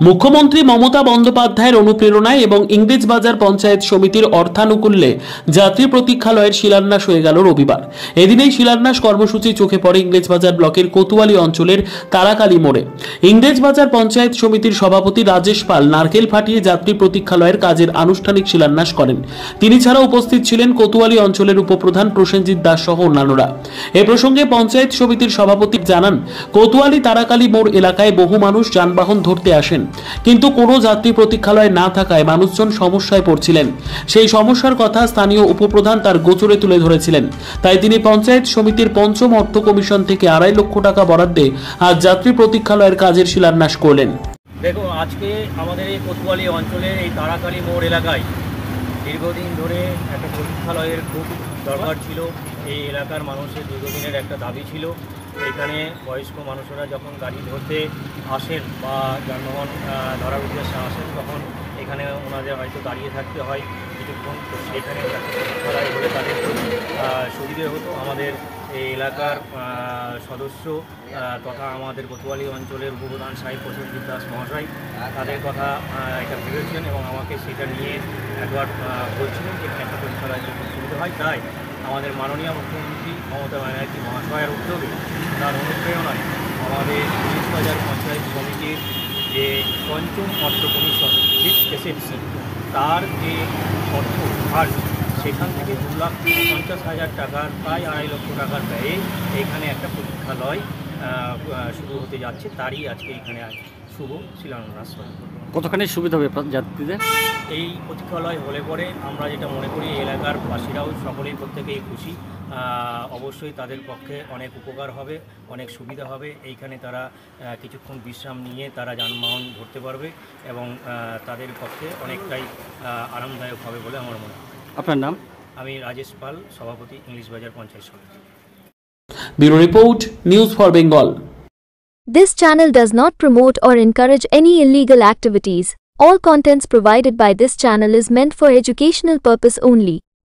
মুখ্যমন্ত্রী মমতা বন্দ্যোপাধ্যায়ের অনুপ্রেরণায় এবং ইংরেজবাজার পঞ্চায়েত সমিতির অর্থানুকূল্যে যাত্রী প্রতীক্ষালয়ের শিলান্যাস হয়ে গেল রবিবার। এদিনেই শিলান্যাস কর্মসূচি চোখে পড়ে ইংরেজবাজার ব্লকের কোতোয়ালি অঞ্চলের তারাকালী মোড়ে। ইংরেজবাজার পঞ্চায়েত সমিতির সভাপতি রাজেশ পাল নারকেল ফাটিয়ে যাত্রী প্রতীক্ষালয়ের কাজের আনুষ্ঠানিক শিলান্যাস করেন। তিনি ছাড়া উপস্থিত ছিলেন কোতোয়ালি অঞ্চলের উপপ্রধান প্রসেনজিৎ দাস সহ অন্যান্যরা। এ প্রসঙ্গে পঞ্চায়েত সমিতির সভাপতি জানান, কোতোয়ালি তারাকালী মোড় এলাকায় বহু মানুষ যানবাহন ধরতে আসেন, কিন্তু কোনো যাত্রী প্রতীক্ষালয় না থাকায় মানুষজন সমস্যায় পড়ছিলেন। সেই সমস্যার কথা স্থানীয় উপপ্রধান তার গোচরে তুলে ধরেছিলেন। তাই তিনি পঞ্চায়েত সমিতির পঞ্চম অর্থ কমিশন থেকে 2.5 লক্ষ টাকা বরাদ্দে আজ যাত্রী প্রতীক্ষালয়ের কাজের শিলান্যাস করলেন। দেখো, আজকে আমাদের এই কোতোয়ালি অঞ্চলের এই তারাকালী মোড় এলাকায় দীর্ঘদিন ধরে একটা প্রতীক্ষালয়ের খুব দরকার ছিল। এই এলাকার মানুষের দীর্ঘদিনের একটা দাবি ছিল। এখানে বয়স্ক মানুষরা যখন গাড়ি ধরতে আসেন বা যানবাহন ধরার উদ্দেশ্যে আসেন, তখন এখানে ওনাদের হয়তো দাঁড়িয়ে থাকতে হয় কিছুক্ষণ। তো সেখানে প্রতীক্ষালয় হলে তাদের সুবিধে হতো। আমাদের এই এলাকার সদস্য তথা আমাদের কোতোয়ালি অঞ্চলের উপপ্রধান সাহেব প্রসেনজিৎ দাস মহাশয় তাদের কথা এটা ভেবেছেন এবং আমাকে সেটা নিয়ে একবার বলছিলেন যে একটা প্রতীক্ষালয় খুব সুবিধা হয়। তাই আমাদের মাননীয় মুখ্যমন্ত্রী মমতা ব্যানার্জি মহাশয়ের উদ্যোগে, তার অনুপ্রেরণায় আমাদের ইংরেজবাজার পঞ্চায়েত সমিতির যে পঞ্চম অর্থ কমিশন SFC তার যে অর্থ ফান্ড, সেখান থেকে 2,50,000 টাকার প্রায় 2.5 লক্ষ টাকার ব্যয়ে এখানে একটা প্রতীক্ষালয় শুরু হতে যাচ্ছে। তারই আজকে এখানে শুভ শিলান্যাস। কতখানি সুবিধা হবে যাত্রীদের? এই প্রতীক্ষালয় হলে পরে আমরা যেটা মনে করি, এলাকার বাসীরাও সকলেই প্রত্যেকেই খুশি। অবশ্যই তাদের পক্ষে অনেক উপকার হবে, অনেক সুবিধা হবে। এইখানে তারা কিছুক্ষণ বিশ্রাম নিয়ে তারা যানবাহন ধরতে পারবে এবং তাদের পক্ষে অনেকটাই আরামদায়ক হবে বলে আমার মনে হয়। আপনার নাম? আমি রাজেশ পাল, সভাপতি ইংরেজবাজার পঞ্চায়েত সমিতি। Bureau report, news for Bengal. This channel does not promote or encourage any illegal activities. All contents provided by this channel is meant for educational purpose only.